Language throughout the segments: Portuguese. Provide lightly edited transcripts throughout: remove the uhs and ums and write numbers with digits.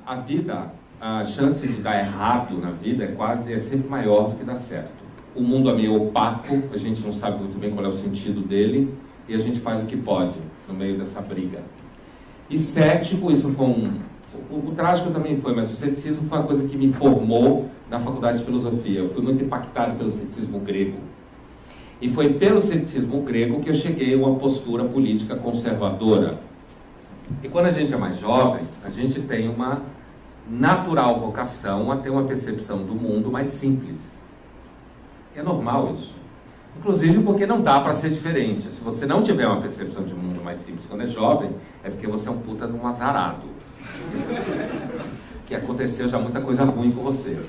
A vida, a chance de dar errado na vida é sempre maior do que dar certo. O mundo é meio opaco, a gente não sabe muito bem qual é o sentido dele, e a gente faz o que pode no meio dessa briga. E cético, isso foi o trágico também foi, mas o ceticismo foi uma coisa que me formou na faculdade de filosofia. Eu fui muito impactado pelo ceticismo grego. E foi pelo ceticismo grego que eu cheguei a uma postura política conservadora. E quando a gente é mais jovem, a gente tem uma natural vocação a ter uma percepção do mundo mais simples. É normal isso. Inclusive porque não dá para ser diferente. Se você não tiver uma percepção de mundo mais simples quando é jovem, é porque você é um puta de um azarado. Que aconteceu já muita coisa ruim com você.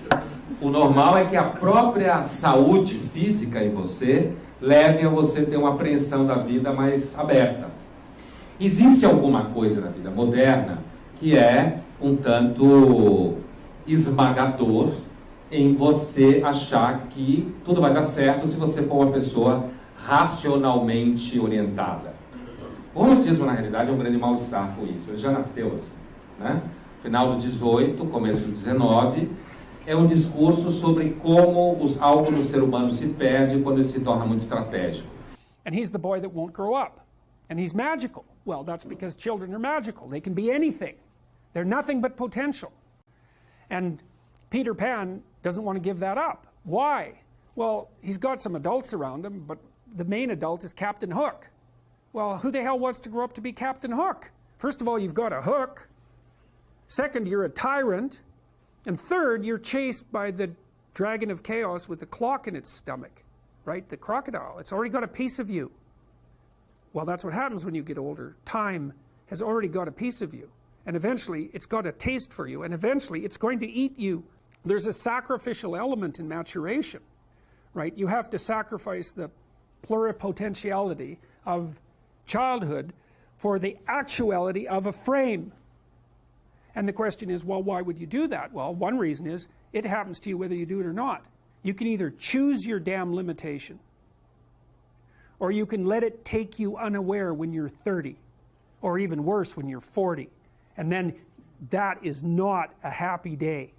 O normal é que a própria saúde física em você leve a você ter uma apreensão da vida mais aberta. Existe alguma coisa na vida moderna que é um tanto esmagador em você achar que tudo vai dar certo se você for uma pessoa racionalmente orientada. O romantismo, na realidade, é um grande mal-estar com isso. Ele já nasceu assim, né? Final do 18, começo do 19, é um discurso sobre como algo no ser humano se perde quando ele se torna muito estratégico. And he's the boy that won't grow up. And he's magical. Well, that's because children are magical. They can be anything. They're nothing but potential. And Peter Pan doesn't want to give that up. Why? Well, he's got some adults around him, but the main adult is Captain Hook. Well, who the hell wants to grow up to be Captain Hook? First of all, you've got a hook. Second, you're a tyrant. And third, you're chased by the dragon of chaos with a clock in its stomach, right? The crocodile. It's already got a piece of you. Well, that's what happens when you get older. Time has already got a piece of you. And eventually, it's got a taste for you. And eventually, it's going to eat you. There's a sacrificial element in maturation, right? You have to sacrifice the pluripotentiality of childhood for the actuality of a frame. And the question is, well, why would you do that? Well, one reason is it happens to you whether you do it or not. You can either choose your damn limitation, or you can let it take you unaware when you're 30, or even worse, when you're 40. And then that is not a happy day.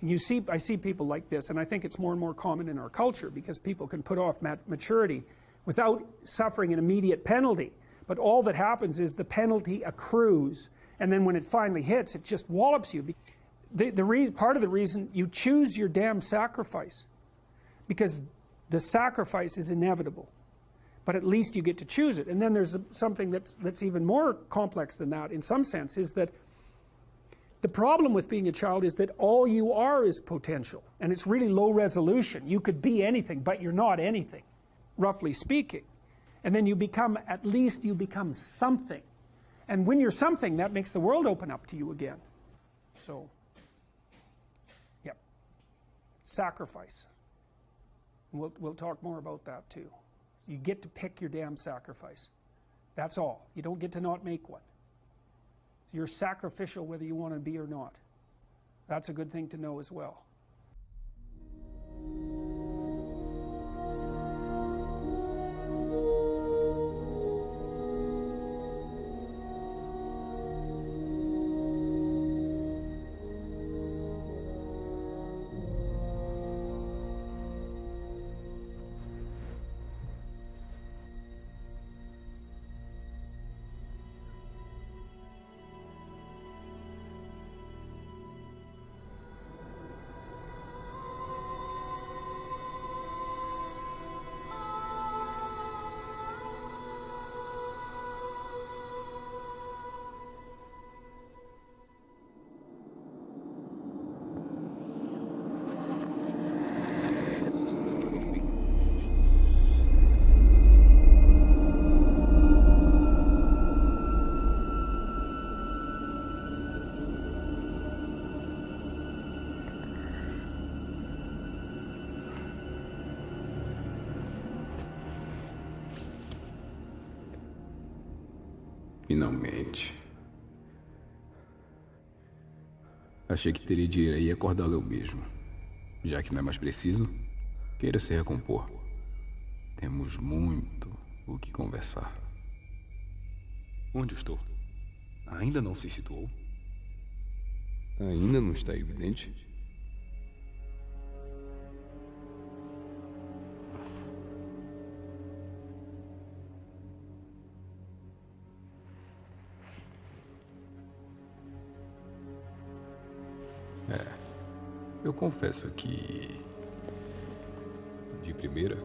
And I see people like this, and I think it's more and more common in our culture because people can put off maturity without suffering an immediate penalty. But all that happens is the penalty accrues, and then when it finally hits, it just wallops you. Part of the reason you choose your damn sacrifice, because the sacrifice is inevitable. But at least you get to choose it. And then there's something that's even more complex than that, in some sense, is that the problem with being a child is that all you are is potential. And it's really low resolution. You could be anything, but you're not anything, roughly speaking. And then at least you become something. And when you're something, that makes the world open up to you again. So, yep. Sacrifice. We'll talk more about that too. You get to pick your damn sacrifice. That's all. You don't get to not make one. So you're sacrificial whether you want to be or not. That's a good thing to know as well. Finalmente. Achei que teria de ir aí e acordá-lo eu mesmo. Já que não é mais preciso, queira se recompor. Temos muito o que conversar. Onde estou? Ainda não se situou? Ainda não está evidente? Eu confesso que, de primeira,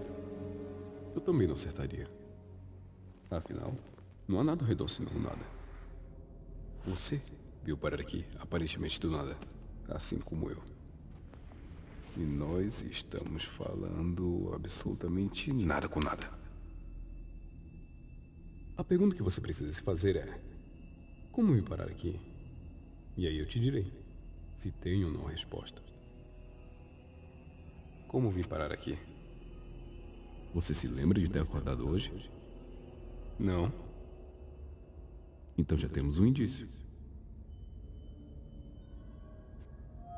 eu também não acertaria. Afinal, não há nada ao redor senão nada. Você veio parar aqui, aparentemente do nada, assim como eu. E nós estamos falando absolutamente nada com nada. A pergunta que você precisa se fazer é: como vim parar aqui? E aí eu te direi se tenho ou não a resposta. Como vim parar aqui? Você se lembra de ter acordado hoje? Não. Então já temos um indício.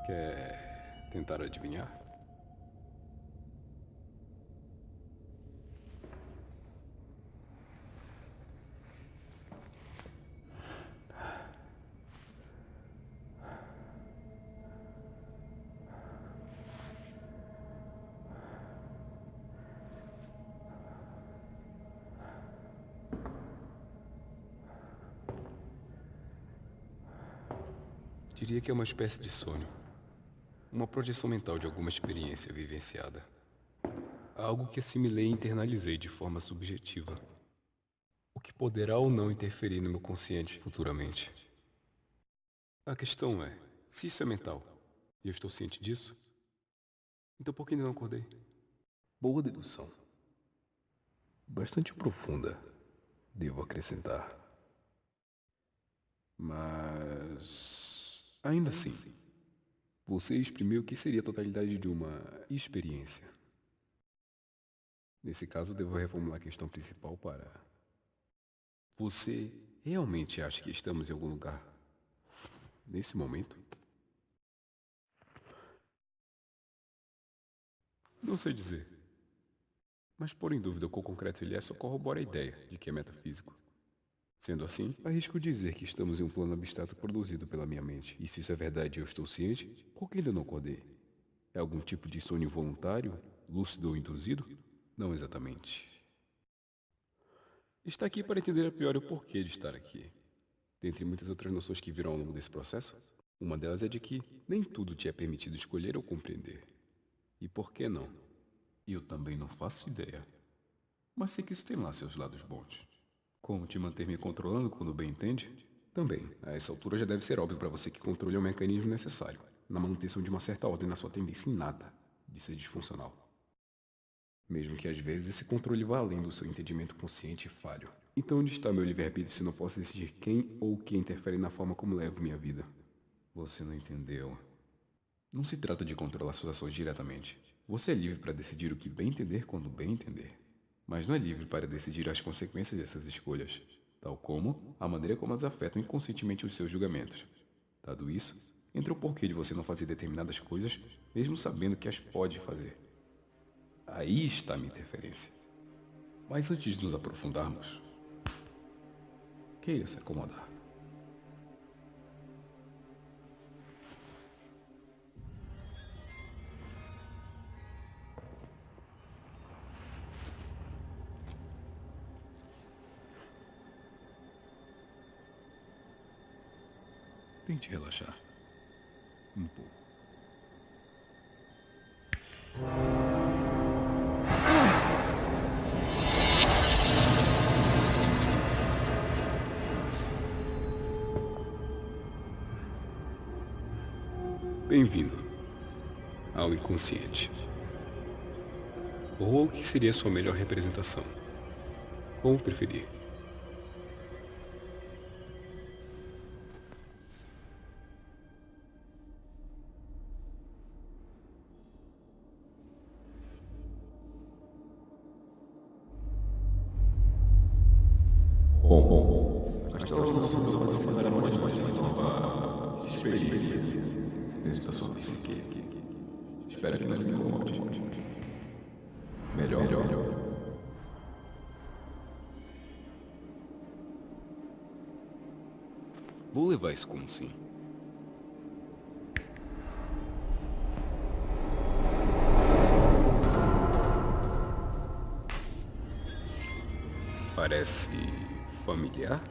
Quer tentar adivinhar? Diria que é uma espécie de sonho. Uma projeção mental de alguma experiência vivenciada. Algo que assimilei e internalizei de forma subjetiva. O que poderá ou não interferir no meu consciente futuramente. A questão é, se isso é mental, e eu estou ciente disso, então por que ainda não acordei? Boa dedução. Bastante profunda, devo acrescentar. Mas, ainda assim, você exprimiu o que seria a totalidade de uma experiência. Nesse caso, devo reformular a questão principal para: você realmente acha que estamos em algum lugar nesse momento? Não sei dizer. Mas pôr em dúvida o quão concreto ele é só corrobora a ideia de que é metafísico. Sendo assim, arrisco dizer que estamos em um plano abstrato produzido pela minha mente. E se isso é verdade e eu estou ciente, por que ainda não acordei? É algum tipo de sonho involuntário, lúcido ou induzido? Não exatamente. Está aqui para entender a priori o porquê de estar aqui. Dentre muitas outras noções que viram ao longo desse processo, uma delas é de que nem tudo te é permitido escolher ou compreender. E por que não? Eu também não faço ideia. Mas sei que isso tem lá seus lados bons. Como te manter me controlando quando bem entende? Também, a essa altura já deve ser óbvio para você que controle é um mecanismo necessário na manutenção de uma certa ordem na sua tendência inata de ser disfuncional. Mesmo que às vezes esse controle vá além do seu entendimento consciente e falho. Então onde está meu livre-arbítrio se não posso decidir quem ou o que interfere na forma como levo minha vida? Você não entendeu. Não se trata de controlar suas ações diretamente. Você é livre para decidir o que bem entender quando bem entender. Mas não é livre para decidir as consequências dessas escolhas, tal como a maneira como elas afetam inconscientemente os seus julgamentos. Dado isso, entra o porquê de você não fazer determinadas coisas, mesmo sabendo que as pode fazer. Aí está a minha interferência. Mas antes de nos aprofundarmos, queira se acomodar. Tente relaxar. Um pouco. Bem-vindo ao inconsciente. Ou ao que seria sua melhor representação. Como preferir. Bom, as telas não são uma experiência dentro da sua psique. Espero que não se incomode. Melhor. Vou levar isso como sim. Parece familiar?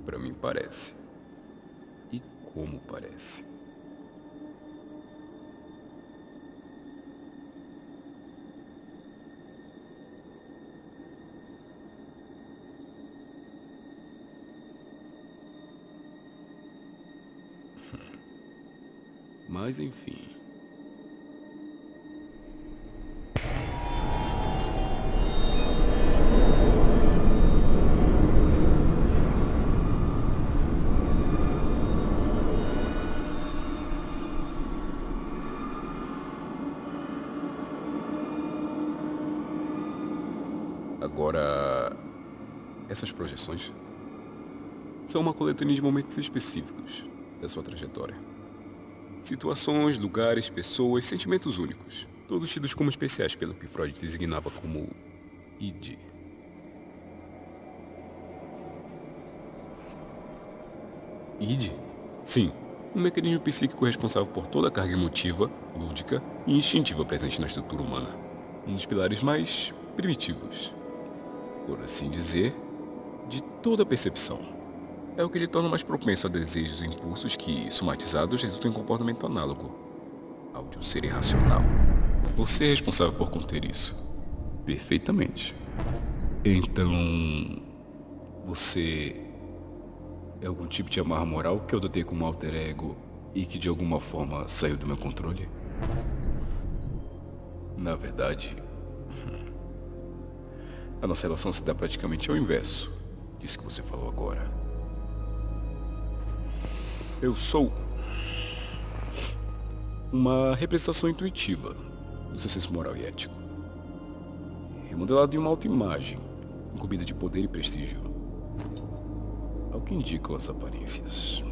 Pra mim parece. E como parece? Mas enfim. Agora, essas projeções são uma coletânea de momentos específicos da sua trajetória. Situações, lugares, pessoas, sentimentos únicos, todos tidos como especiais pelo que Freud designava como id. Id? Sim, um mecanismo psíquico responsável por toda a carga emotiva, lúdica e instintiva presente na estrutura humana. Um dos pilares mais primitivos, por assim dizer, de toda a percepção. É o que lhe torna mais propenso a desejos e impulsos que, somatizados, resultam em comportamento análogo ao de um ser irracional. Você é responsável por conter isso. Perfeitamente. Então, você é algum tipo de amarra moral que eu adotei como alter ego e que de alguma forma saiu do meu controle? Na verdade, a nossa relação se dá praticamente ao inverso disso que você falou agora. Eu sou uma representação intuitiva do seu senso moral e ético, remodelado em uma autoimagem, incumbida de poder e prestígio, ao que indicam as aparências.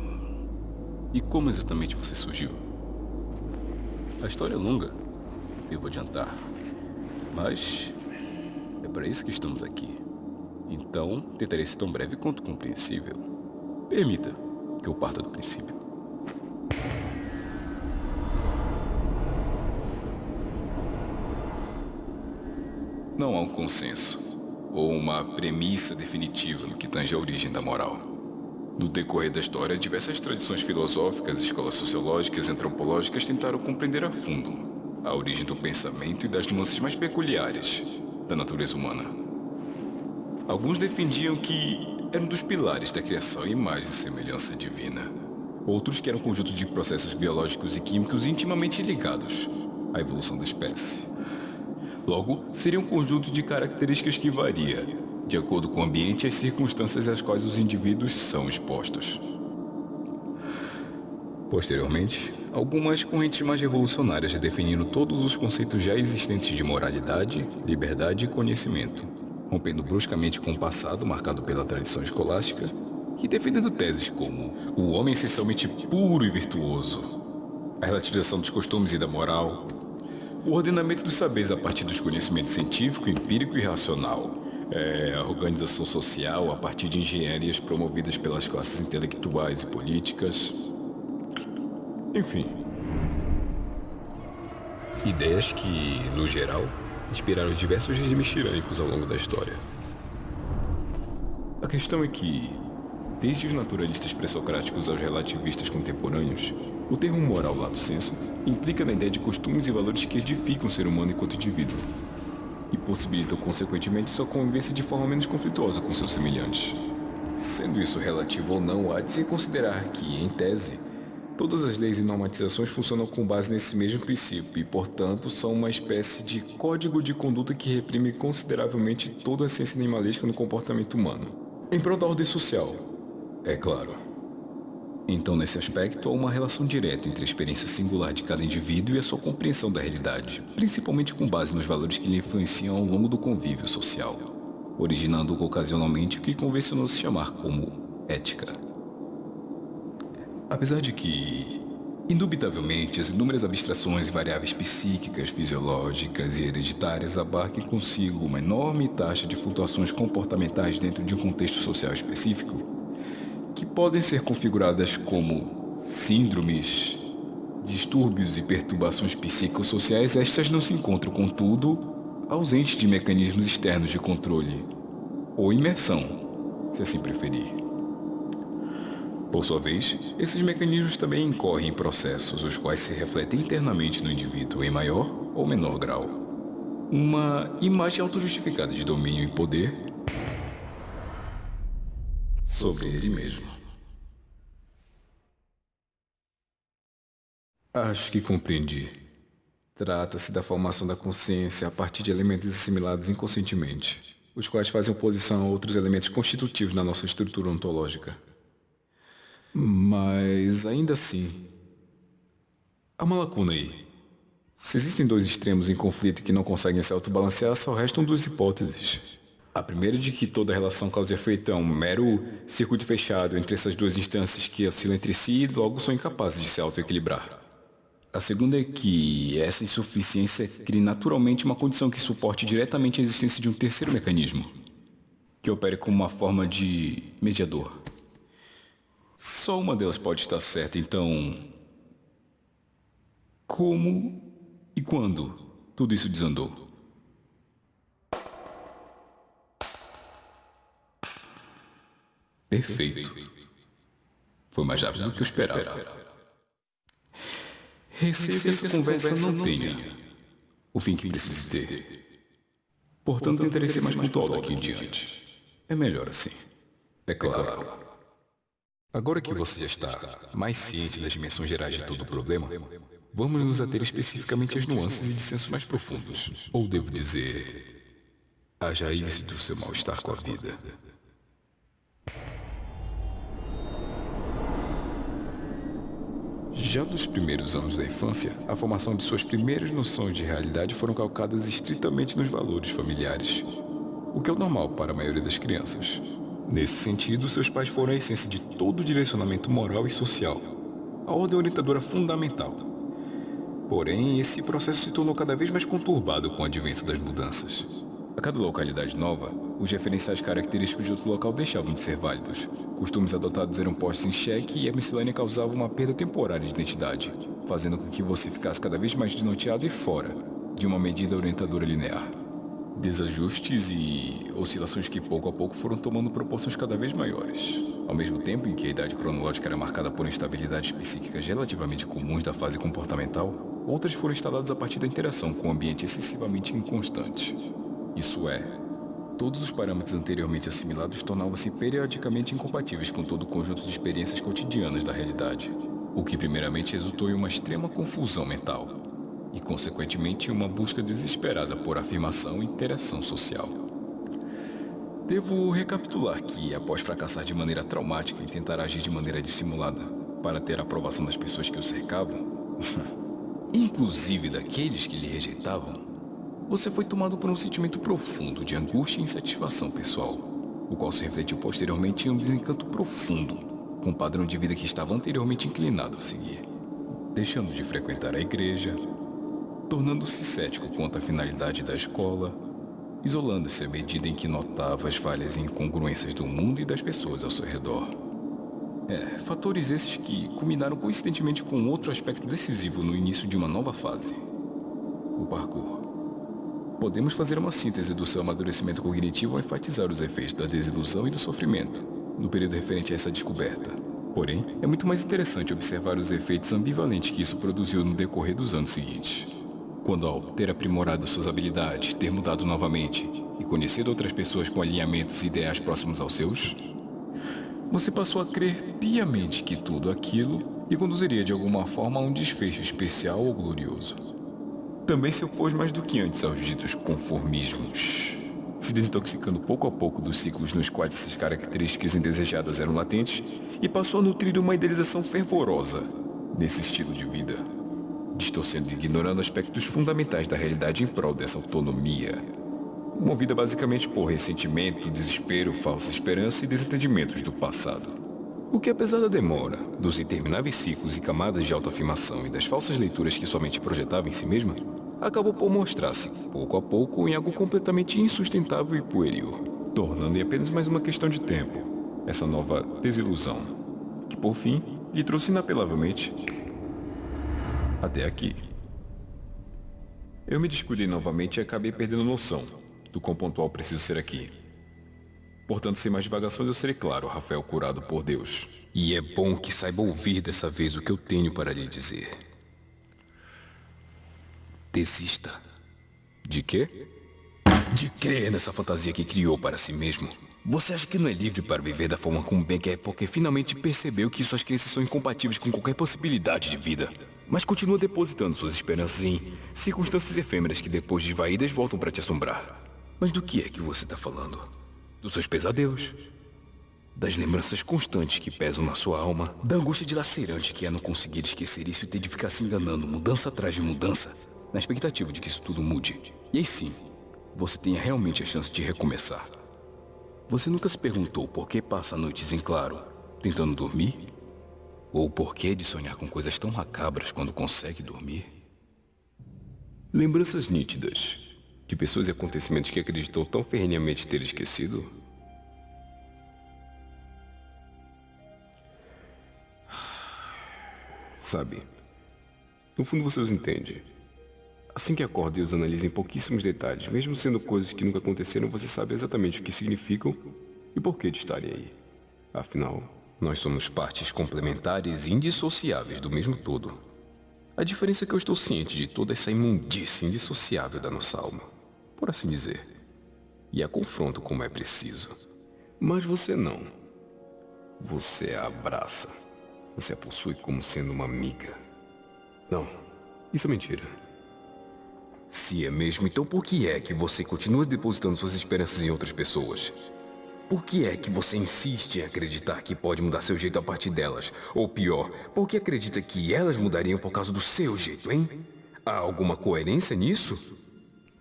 E como exatamente você surgiu? A história é longa, devo adiantar, mas é para isso que estamos aqui. Então, tentarei ser tão breve quanto compreensível. Permita que eu parta do princípio. Não há um consenso ou uma premissa definitiva no que tange à origem da moral. No decorrer da história, diversas tradições filosóficas, escolas sociológicas e antropológicas tentaram compreender a fundo a origem do pensamento e das nuances mais peculiares da natureza humana. Alguns defendiam que era um dos pilares da criação e imagem e semelhança divina. Outros que era um conjunto de processos biológicos e químicos intimamente ligados à evolução da espécie. Logo, seria um conjunto de características que varia de acordo com o ambiente e as circunstâncias às quais os indivíduos são expostos. Posteriormente, algumas correntes mais revolucionárias redefiniram todos os conceitos já existentes de moralidade, liberdade e conhecimento, rompendo bruscamente com o passado marcado pela tradição escolástica e defendendo teses como o homem essencialmente puro e virtuoso, a relativização dos costumes e da moral, o ordenamento dos saberes a partir dos conhecimentos científico, empírico e racional, a organização social a partir de engenharias promovidas pelas classes intelectuais e políticas. Enfim, ideias que, no geral, inspiraram diversos regimes tirânicos ao longo da história. A questão é que, desde os naturalistas pré-socráticos aos relativistas contemporâneos, o termo moral lato sensu implica na ideia de costumes e valores que edificam o ser humano enquanto indivíduo e possibilitam, consequentemente, sua convivência de forma menos conflituosa com seus semelhantes. Sendo isso relativo ou não, há de se considerar que, em tese, todas as leis e normatizações funcionam com base nesse mesmo princípio e, portanto, são uma espécie de código de conduta que reprime consideravelmente toda a essência animalesca no comportamento humano, em prol da ordem social, é claro. Então, nesse aspecto, há uma relação direta entre a experiência singular de cada indivíduo e a sua compreensão da realidade, principalmente com base nos valores que lhe influenciam ao longo do convívio social, originando ocasionalmente o que convencionou se chamar como ética. Apesar de que, indubitavelmente, as inúmeras abstrações e variáveis psíquicas, fisiológicas e hereditárias abarquem consigo uma enorme taxa de flutuações comportamentais dentro de um contexto social específico, que podem ser configuradas como síndromes, distúrbios e perturbações psicossociais, estas não se encontram, contudo, ausente de mecanismos externos de controle, ou imersão, se assim preferir. Por sua vez, esses mecanismos também incorrem em processos os quais se refletem internamente no indivíduo em maior ou menor grau. Uma imagem autojustificada de domínio e poder sobre ele mesmo. Acho que compreendi. Trata-se da formação da consciência a partir de elementos assimilados inconscientemente, os quais fazem oposição a outros elementos constitutivos na nossa estrutura ontológica. Mas, ainda assim, há uma lacuna aí. Se existem dois extremos em conflito que não conseguem se autobalancear, só restam duas hipóteses. A primeira é de que toda relação causa e efeito é um mero circuito fechado entre essas duas instâncias que oscilam entre si e logo são incapazes de se autoequilibrar. A segunda é que essa insuficiência cria naturalmente uma condição que suporte diretamente a existência de um terceiro mecanismo, que opere como uma forma de mediador. Só uma delas pode estar certa, então... Como e quando tudo isso desandou? Perfeito. Foi mais rápido do que eu esperava. Receio que essa conversa não tenha o fim que precisa ter. Portanto, tentarei ser mais pontual daqui em diante. É melhor assim. É claro. Agora que você já está mais ciente das dimensões gerais de todo o problema, vamos nos ater especificamente às nuances e dissensos mais profundos. Ou devo dizer, às raízes do seu mal-estar com a vida. Já dos primeiros anos da infância, a formação de suas primeiras noções de realidade foram calcadas estritamente nos valores familiares, o que é o normal para a maioria das crianças. Nesse sentido, seus pais foram a essência de todo o direcionamento moral e social, a ordem orientadora fundamental. Porém, esse processo se tornou cada vez mais conturbado com o advento das mudanças. A cada localidade nova, os referenciais característicos de outro local deixavam de ser válidos. Costumes adotados eram postos em xeque e a miscelânea causava uma perda temporária de identidade, fazendo com que você ficasse cada vez mais desnorteado e fora de uma medida orientadora linear. Desajustes e oscilações que pouco a pouco foram tomando proporções cada vez maiores. Ao mesmo tempo em que a idade cronológica era marcada por instabilidades psíquicas relativamente comuns da fase comportamental, outras foram instaladas a partir da interação com um ambiente excessivamente inconstante. Isso é, todos os parâmetros anteriormente assimilados tornavam-se periodicamente incompatíveis com todo o conjunto de experiências cotidianas da realidade, o que primeiramente resultou em uma extrema confusão mental e, consequentemente, uma busca desesperada por afirmação e interação social. Devo recapitular que, após fracassar de maneira traumática em tentar agir de maneira dissimulada para ter a aprovação das pessoas que o cercavam, inclusive daqueles que lhe rejeitavam, você foi tomado por um sentimento profundo de angústia e insatisfação pessoal, o qual se refletiu posteriormente em um desencanto profundo com o padrão de vida que estava anteriormente inclinado a seguir, deixando de frequentar a igreja, tornando-se cético quanto à finalidade da escola, isolando-se à medida em que notava as falhas e incongruências do mundo e das pessoas ao seu redor. Fatores esses que culminaram coincidentemente com outro aspecto decisivo no início de uma nova fase: o parkour. Podemos fazer uma síntese do seu amadurecimento cognitivo ao enfatizar os efeitos da desilusão e do sofrimento no período referente a essa descoberta. Porém, é muito mais interessante observar os efeitos ambivalentes que isso produziu no decorrer dos anos seguintes. Quando, ao ter aprimorado suas habilidades, ter mudado novamente e conhecido outras pessoas com alinhamentos e ideais próximos aos seus, você passou a crer piamente que tudo aquilo lhe conduziria de alguma forma a um desfecho especial ou glorioso. Também se opôs mais do que antes aos ditos conformismos, se desintoxicando pouco a pouco dos ciclos nos quais essas características indesejadas eram latentes e passou a nutrir uma idealização fervorosa nesse estilo de vida, distorcendo e ignorando aspectos fundamentais da realidade em prol dessa autonomia, movida basicamente por ressentimento, desespero, falsa esperança e desentendimentos do passado. O que, apesar da demora, dos intermináveis ciclos e camadas de autoafirmação e das falsas leituras que somente projetava em si mesma, acabou por mostrar-se, pouco a pouco, em algo completamente insustentável e pueril, tornando em apenas mais uma questão de tempo essa nova desilusão, que por fim lhe trouxe inapelavelmente até aqui. Eu me descuidei novamente e acabei perdendo noção do quão pontual preciso ser aqui. Portanto, sem mais divagações, eu serei claro, Rafael curado por Deus. E é bom que saiba ouvir dessa vez o que eu tenho para lhe dizer. Desista. De quê? De crer nessa fantasia que criou para si mesmo. Você acha que não é livre para viver da forma como bem quer porque finalmente percebeu que suas crenças são incompatíveis com qualquer possibilidade de vida. Mas continua depositando suas esperanças em circunstâncias efêmeras que depois de esvaídas voltam para te assombrar. Mas do que é que você está falando? Dos seus pesadelos? Das lembranças constantes que pesam na sua alma? Da angústia dilacerante que é não conseguir esquecer isso e ter de ficar se enganando mudança atrás de mudança, na expectativa de que isso tudo mude. E aí sim, você tenha realmente a chance de recomeçar. Você nunca se perguntou por que passa noites em claro, tentando dormir? Ou por que de sonhar com coisas tão macabras quando consegue dormir? Lembranças nítidas de pessoas e acontecimentos que acreditou tão ferrenhamente ter esquecido? Sabe, no fundo você os entende. Assim que acorda e os analisa em pouquíssimos detalhes, mesmo sendo coisas que nunca aconteceram, você sabe exatamente o que significam e por que de estarem aí. Afinal, nós somos partes complementares e indissociáveis do mesmo todo. A diferença é que eu estou ciente de toda essa imundície indissociável da nossa alma, por assim dizer, e a confronto como é preciso. Mas você não. Você a abraça. Você a possui como sendo uma amiga. Não, isso é mentira. Se é mesmo, então por que é que você continua depositando suas esperanças em outras pessoas? Por que é que você insiste em acreditar que pode mudar seu jeito a partir delas? Ou pior, por que acredita que elas mudariam por causa do seu jeito, hein? Há alguma coerência nisso?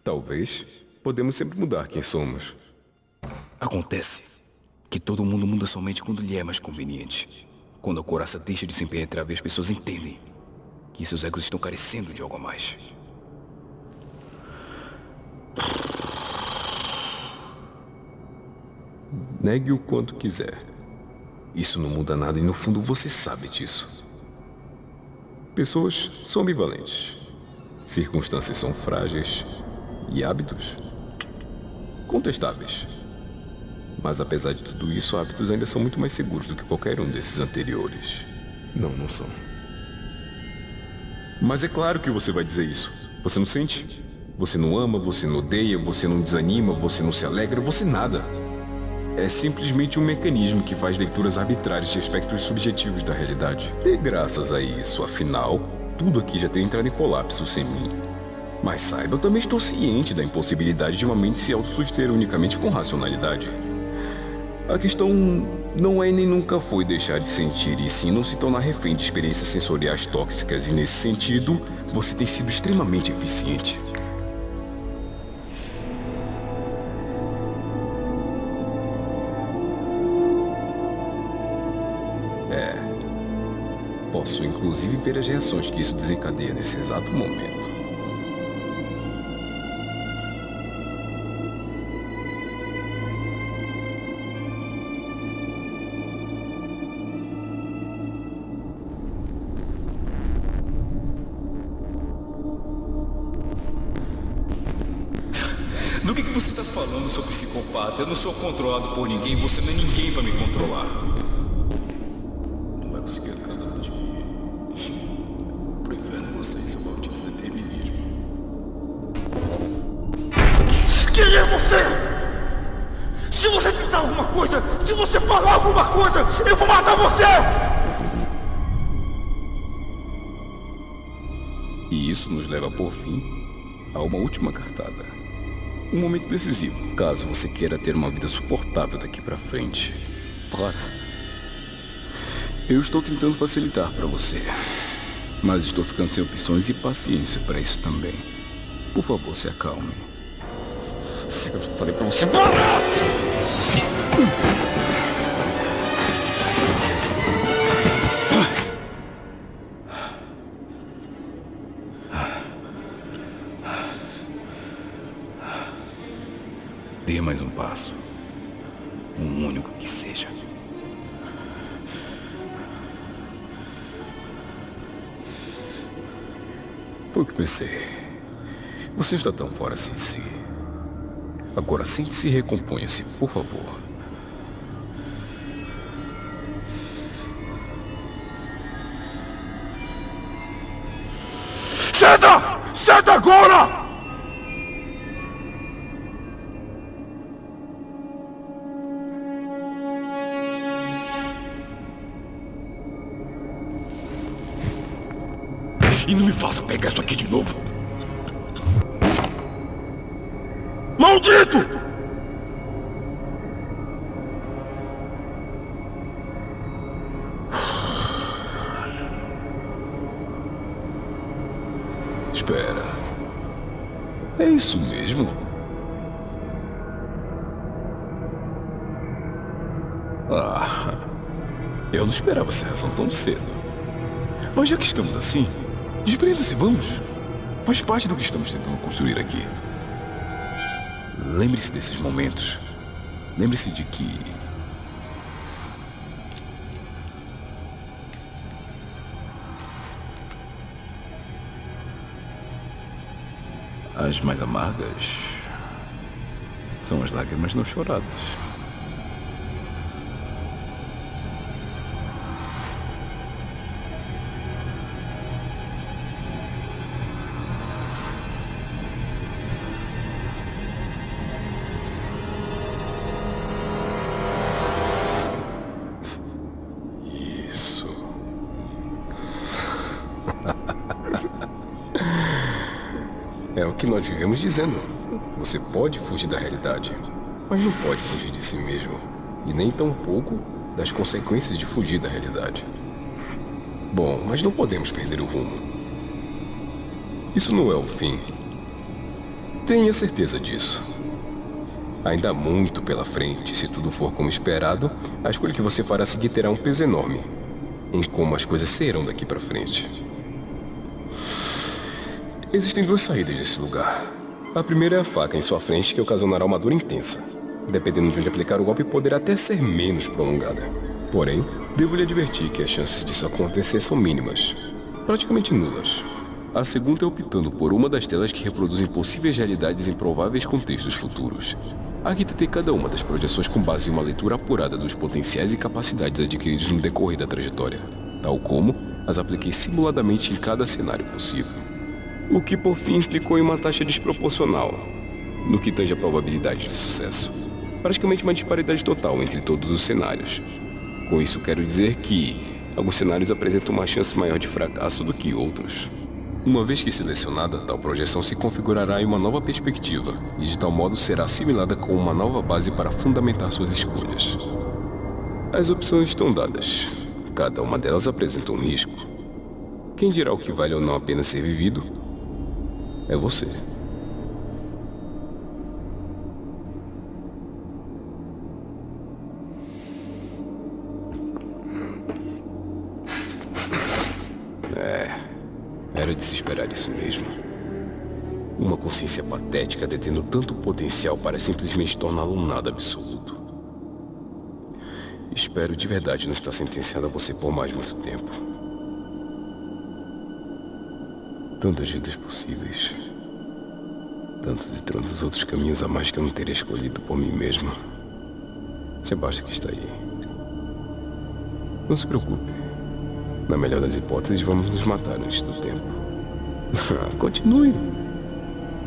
Talvez. Podemos sempre mudar quem somos. Acontece que todo mundo muda somente quando lhe é mais conveniente. Quando a couraça deixa de se impenetrável, as pessoas entendem que seus egos estão carecendo de algo a mais. Negue o quanto quiser. Isso não muda nada e no fundo você sabe disso. Pessoas são ambivalentes. Circunstâncias são frágeis. E hábitos? Contestáveis. Mas apesar de tudo isso, hábitos ainda são muito mais seguros do que qualquer um desses anteriores. Não são. Mas é claro que você vai dizer isso. Você não sente? Você não ama, você não odeia, você não desanima, você não se alegra, você nada. É simplesmente um mecanismo que faz leituras arbitrárias de aspectos subjetivos da realidade. E graças a isso, afinal, tudo aqui já tem entrado em colapso sem mim. Mas saiba, eu também estou ciente da impossibilidade de uma mente se autossuster unicamente com racionalidade. A questão não é e nem nunca foi deixar de sentir e sim não se tornar refém de experiências sensoriais tóxicas e nesse sentido, você tem sido extremamente eficiente. Posso inclusive ver as reações que isso desencadeia nesse exato momento. Do que você está falando, seu psicopata? Eu não sou controlado por ninguém, você não é ninguém para me controlar. Não vai conseguir acabar de mim. Pro inferno você e seu maldito determinismo. Quem é você? Se você tentar alguma coisa, se você falar alguma coisa, eu vou matar você! E isso nos leva por fim a uma última cartada. Um momento decisivo, caso você queira ter uma vida suportável daqui pra frente. Claro. Eu estou tentando facilitar pra você, mas estou ficando sem opções e paciência pra isso também. Por favor, se acalme. Eu já falei pra você parar! Dê mais um passo. Um único que seja. Foi o que pensei. Você está tão fora assim de si. Agora sente-se e recomponha-se, por favor. Senta! Senta agora! E não me faça pegar isso aqui de novo. Maldito! Espera. É isso mesmo? Eu não esperava essa reação tão cedo. Mas já que estamos assim, desprenda-se, vamos. Faz parte do que estamos tentando construir aqui. Lembre-se desses momentos. Lembre-se de que... as mais amargas são as lágrimas não choradas. Isso. É o que nós vivemos dizendo. Você pode fugir da realidade, mas não pode fugir de si mesmo. E nem tampouco das consequências de fugir da realidade. Bom, mas não podemos perder o rumo. Isso não é o fim. Tenha certeza disso. Ainda há muito pela frente. Se tudo for como esperado, a escolha que você fará a seguir terá um peso enorme em como as coisas serão daqui para frente. Existem duas saídas desse lugar. A primeira é a faca em sua frente, que ocasionará uma dor intensa. Dependendo de onde aplicar o golpe, poderá até ser menos prolongada. Porém, devo lhe advertir que as chances disso acontecer são mínimas, praticamente nulas. A segunda é optando por uma das telas que reproduzem possíveis realidades em prováveis contextos futuros. Arquitetei cada uma das projeções com base em uma leitura apurada dos potenciais e capacidades adquiridos no decorrer da trajetória, tal como as apliquei simuladamente em cada cenário possível. O que por fim implicou em uma taxa desproporcional no que tange a probabilidade de sucesso. Praticamente uma disparidade total entre todos os cenários. Com isso quero dizer que alguns cenários apresentam uma chance maior de fracasso do que outros. Uma vez que selecionada, tal projeção se configurará em uma nova perspectiva e de tal modo será assimilada com uma nova base para fundamentar suas escolhas. As opções estão dadas. Cada uma delas apresenta um risco. Quem dirá o que vale ou não a pena ser vivido é você. Era de se esperar isso mesmo. Uma consciência patética detendo tanto potencial para simplesmente torná-lo um nada absoluto. Espero de verdade não estar sentenciado a você por mais muito tempo. Tantas vidas possíveis. Tantos e tantos outros caminhos a mais que eu não teria escolhido por mim mesmo. Já basta que está aí. Não se preocupe. Na melhor das hipóteses, vamos nos matar antes do tempo. Continue.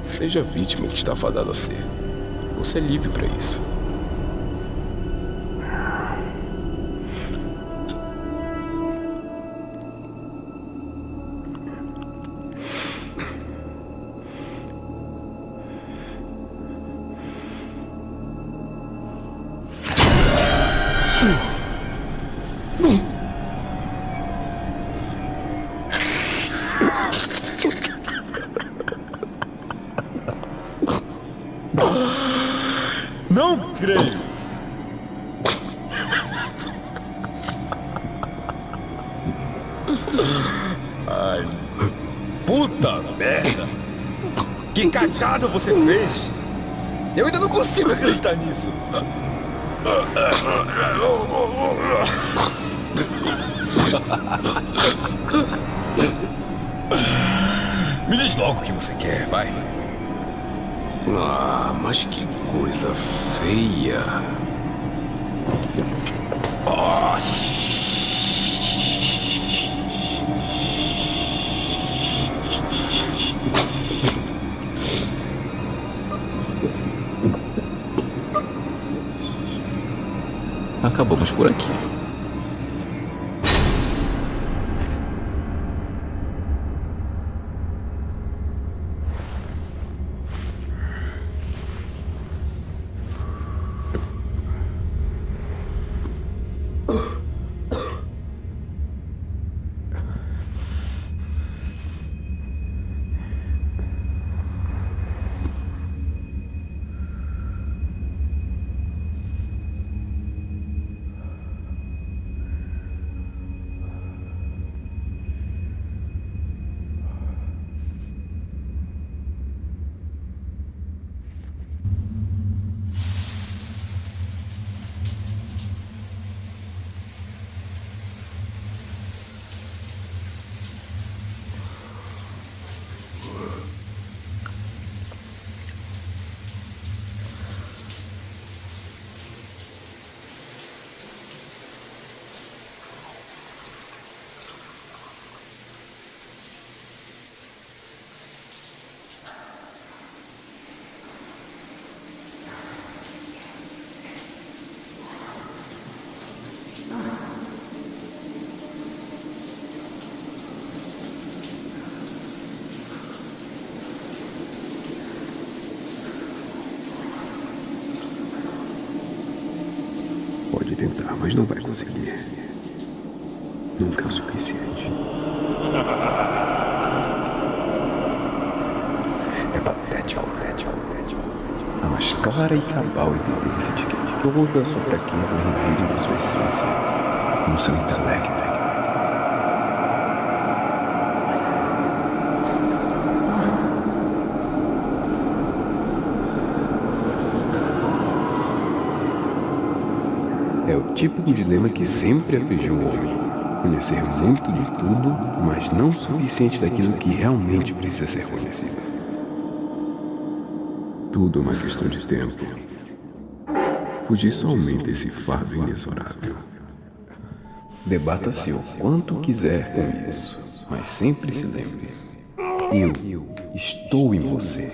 Seja a vítima que está fadado a ser. Você é livre para isso. Não creio! Ai, puta merda! Que cagada você fez! Eu ainda não consigo acreditar nisso! Me diz logo o que você quer, vai! Ah, mas que coisa feia. Ah. Acabamos por aqui. Pode tentar, mas não vai conseguir. Nunca é o suficiente. É patético. A mais clara e cabal evidência de que toda a sua fraqueza reside na sua essência, no seu intelecto. É o típico dilema que sempre afligiu o homem. Conhecer muito de tudo, mas não o suficiente daquilo que realmente precisa ser conhecido. Tudo é uma questão de tempo. Fugir só aumenta esse fardo inexorável. Debata-se o quanto quiser com isso, mas sempre se lembre. Eu estou em você.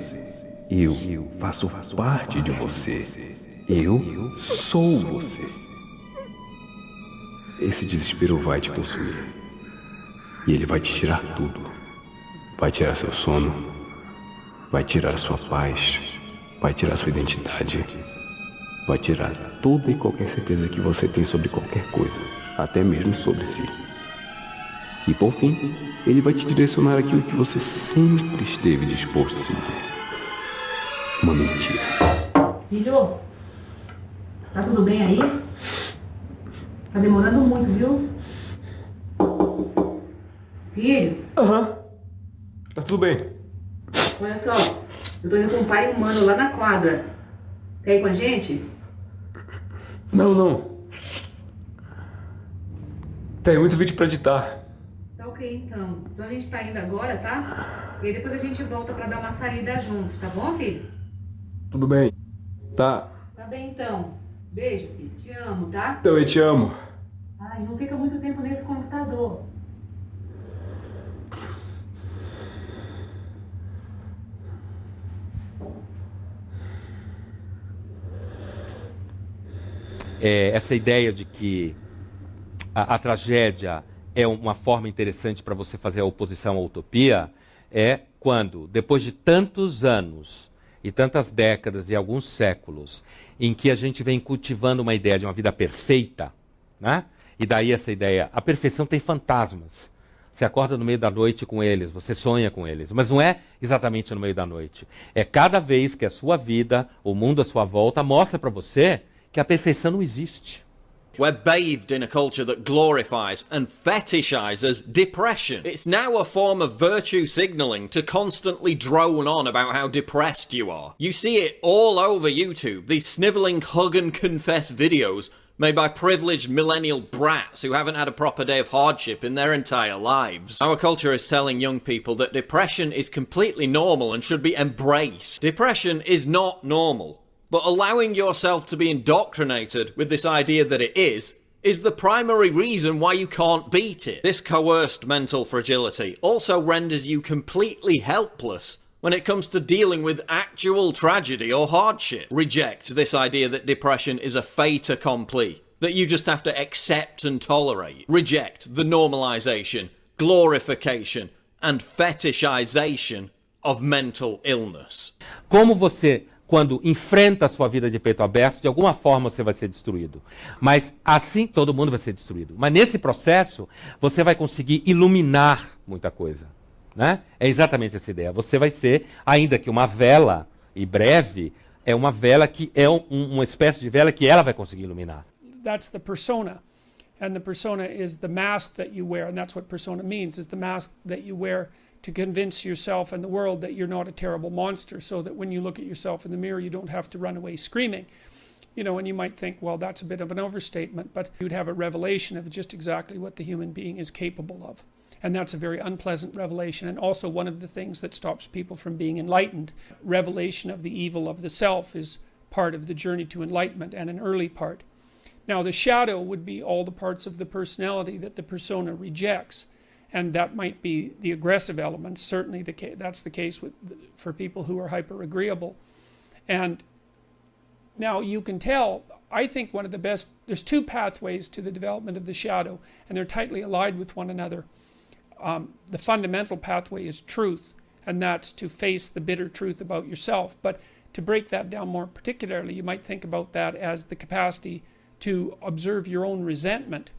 Eu faço parte de você. Eu sou você. Esse desespero vai te consumir. E ele vai te tirar tudo. Vai tirar seu sono. Vai tirar a sua paz. Vai tirar sua identidade. Vai tirar toda e qualquer certeza que você tem sobre qualquer coisa. Até mesmo sobre si. E por fim, ele vai te direcionar aquilo que você sempre esteve disposto a seguir. Uma mentira. Filho, tá tudo bem aí? Tá demorando muito, viu? Filho? Tá tudo bem. Olha só, eu tô indo com um pai humano lá na quadra. Quer ir com a gente? Não. Tem muito vídeo pra editar. Tá ok, então. Então a gente tá indo agora, tá? E aí depois a gente volta pra dar uma saída juntos, tá bom, filho? Tudo bem. Tá. Tá bem, então. Beijo, filho. Te amo, tá? Eu te amo. Ai, não fica muito tempo nesse computador. Essa ideia de que a tragédia é uma forma interessante para você fazer a oposição à utopia é quando, depois de tantos anos e tantas décadas e alguns séculos em que a gente vem cultivando uma ideia de uma vida perfeita, né? E daí essa ideia, a perfeição tem fantasmas. Você acorda no meio da noite com eles, você sonha com eles, mas não é exatamente no meio da noite. É cada vez que a sua vida, o mundo à sua volta, mostra para você que a perfeição não existe. We're bathed in a culture that glorifies and fetishizes depression. It's now a form of virtue signaling to constantly drone on about how depressed you are. You see it all over YouTube, these sniveling hug and confess videos made by privileged millennial brats who haven't had a proper day of hardship in their entire lives. Our culture is telling young people that depression is completely normal and should be embraced. Depression is not normal, but allowing yourself to be indoctrinated with this idea that it is the primary reason why you can't beat it. This coerced mental fragility also renders you completely helpless when it comes to dealing with actual tragedy or hardship. Reject this idea that depression is a fait accompli, that you just have to accept and tolerate. Reject the normalization, glorification, and fetishization of mental illness. Como você, quando enfrenta a sua vida de peito aberto, de alguma forma você vai ser destruído. Mas assim todo mundo vai ser destruído. Mas nesse processo, você vai conseguir iluminar muita coisa. Né? É exatamente essa ideia. Você vai ser, ainda que uma vela, e breve, é uma vela que é uma espécie de vela que ela vai conseguir iluminar. That's the persona. And the persona is the mask that you wear. And that's what persona means, is the mask that you wear to convince yourself and the world that you're not a terrible monster, so that when you look at yourself in the mirror, you don't have to run away screaming. You know, and you might think, well, that's a bit of an overstatement, but you'd have a revelation of just exactly what the human being is capable of. And that's a very unpleasant revelation, and also one of the things that stops people from being enlightened. Revelation of the evil of the self is part of the journey to enlightenment, and an early part. Now, the shadow would be all the parts of the personality that the persona rejects, and that might be the aggressive elements. Certainly that's the case for people who are hyper-agreeable. And now you can tell, I think one of the best, there's two pathways to the development of the shadow, and they're tightly allied with one another. The fundamental pathway is truth, and that's to face the bitter truth about yourself. But to break that down more particularly, you might think about that as the capacity to observe your own resentment.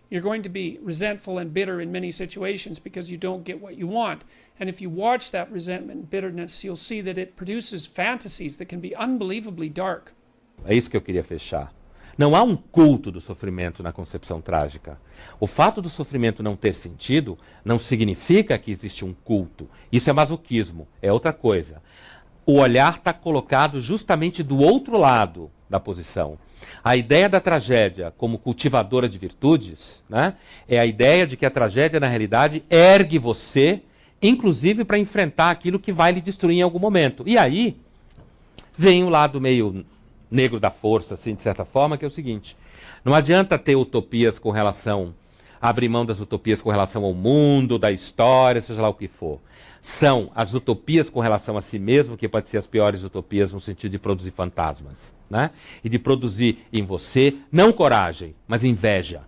You're going to be resentful and bitter in many situations because you don't get what you want. And if you watch that resentment and bitterness, you'll see that it produces fantasies that can be unbelievably dark. É isso que eu queria fechar. Não há um culto do sofrimento na concepção trágica. O fato do sofrimento não ter sentido não significa que existe um culto. Isso é masoquismo, é outra coisa. O olhar está colocado justamente do outro lado da posição. A ideia da tragédia como cultivadora de virtudes, né, é a ideia de que a tragédia, na realidade, ergue você, inclusive para enfrentar aquilo que vai lhe destruir em algum momento. E aí vem o lado meio negro da força, assim, de certa forma, que é o seguinte: não adianta ter utopias com relação, abrir mão das utopias com relação ao mundo, da história, seja lá o que for. São as utopias com relação a si mesmo que podem ser as piores utopias no sentido de produzir fantasmas, né? E de produzir em você, não coragem, mas inveja.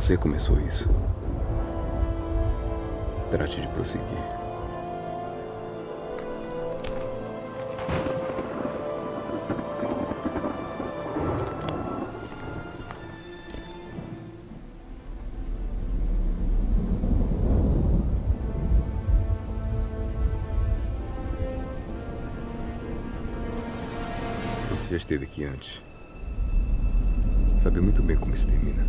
Você começou isso. Trate de prosseguir. Você já esteve aqui antes. Sabe muito bem como isso termina.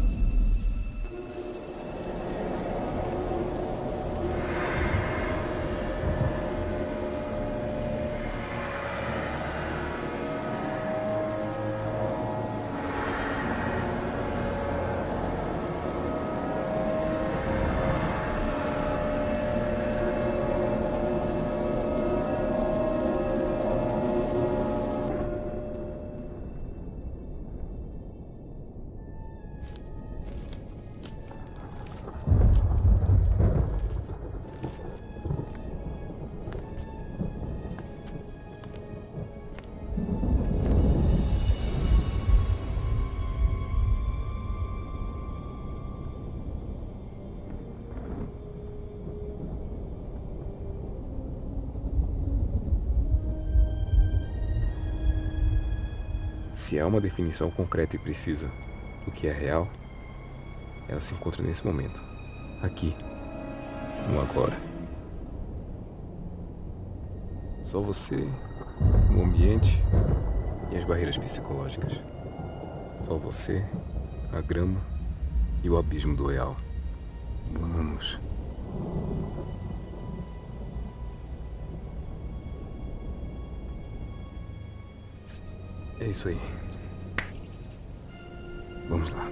Se há uma definição concreta e precisa do que é real, ela se encontra nesse momento, aqui, no agora. Só você, o ambiente e as barreiras psicológicas. Só você, a grama e o abismo do real. Vamos. É isso aí. Vamos lá.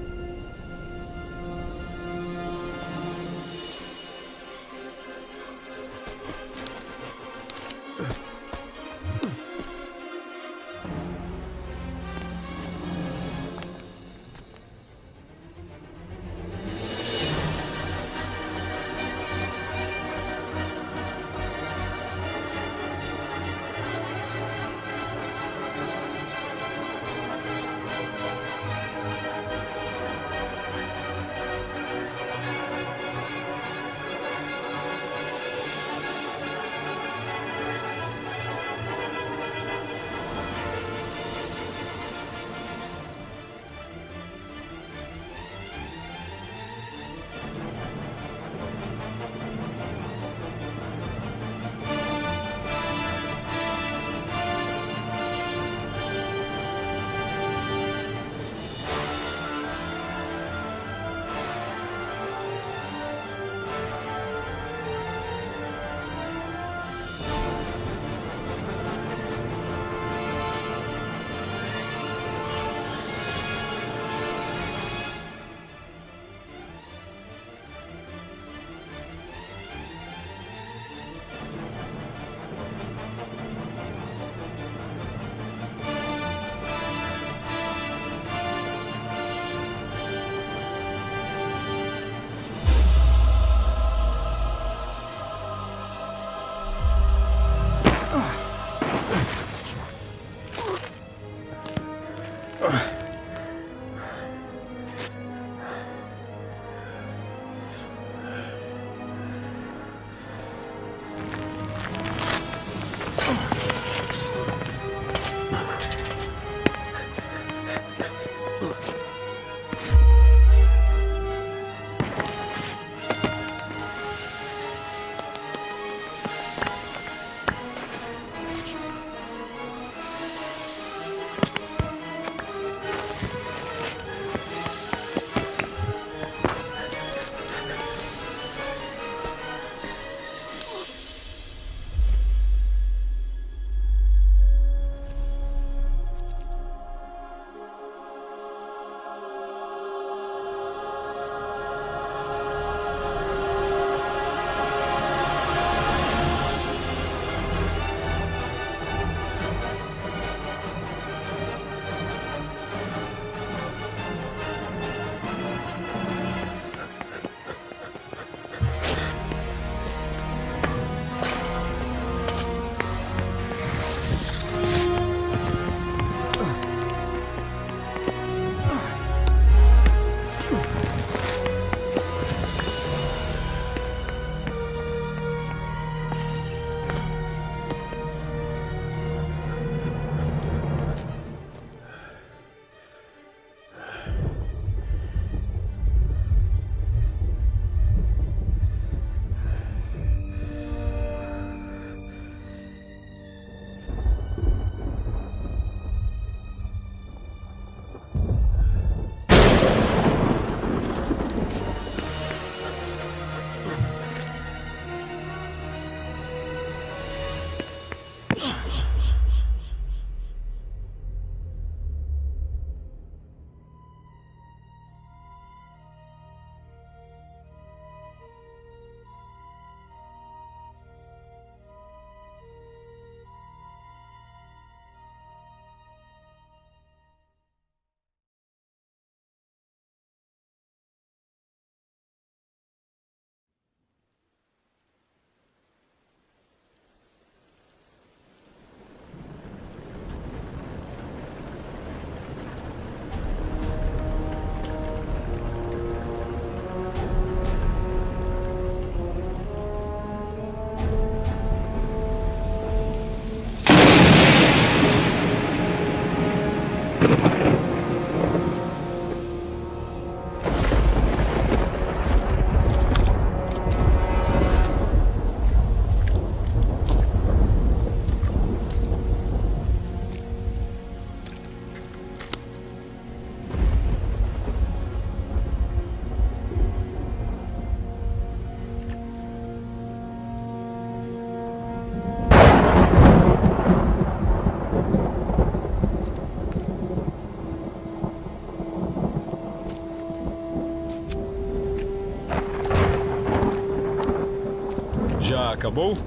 Já acabou?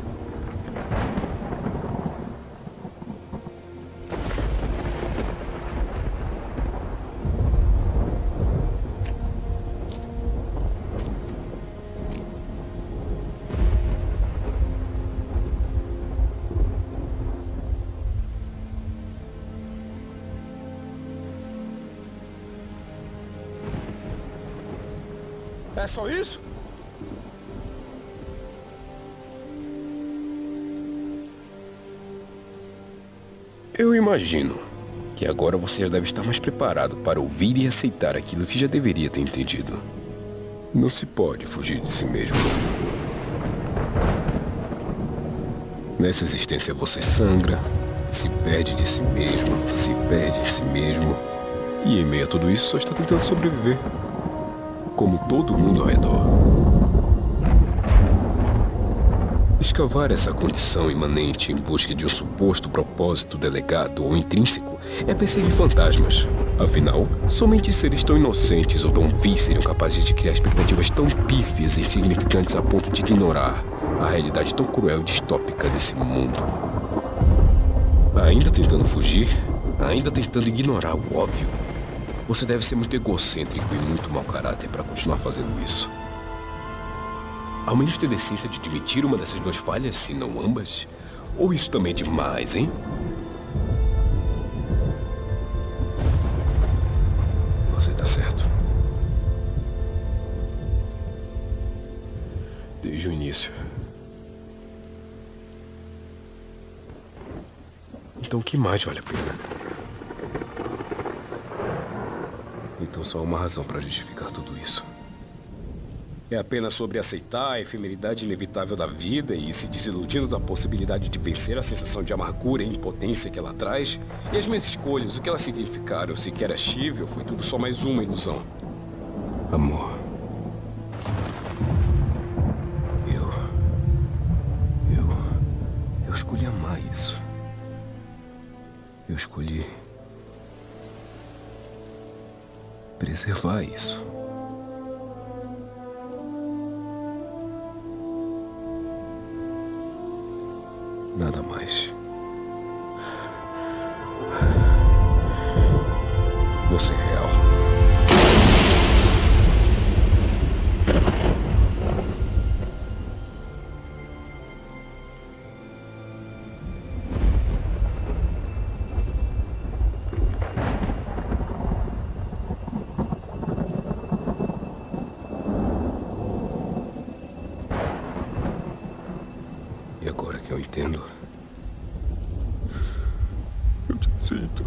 É só isso? Eu imagino que agora você já deve estar mais preparado para ouvir e aceitar aquilo que já deveria ter entendido. Não se pode fugir de si mesmo. Nessa existência você sangra, se perde de si mesmo, se perde de si mesmo, e em meio a tudo isso só está tentando sobreviver. Como todo mundo ao redor. Escavar essa condição imanente em busca de um suposto propósito delegado ou intrínseco é perseguir fantasmas. Afinal, somente seres tão inocentes ou tão vis seriam capazes de criar expectativas tão pífias e insignificantes a ponto de ignorar a realidade tão cruel e distópica desse mundo. Ainda tentando fugir, ainda tentando ignorar o óbvio, você deve ser muito egocêntrico e muito mau caráter para continuar fazendo isso. Ao menos ter decência de admitir uma dessas duas falhas, se não ambas. Ou isso também é demais, hein? Você tá certo. Desde o início. Então o que mais vale a pena? Então só há uma razão para justificar tudo isso. É apenas sobre aceitar a efemeridade inevitável da vida e se desiludindo da possibilidade de vencer a sensação de amargura e impotência que ela traz. E as minhas escolhas, o que elas significaram, se que era chível, foi tudo só mais uma ilusão. Amor. Eu escolhi amar isso. Eu escolhi preservar isso. Nada mais. Você é real. E agora que eu entendo, eu te aceito.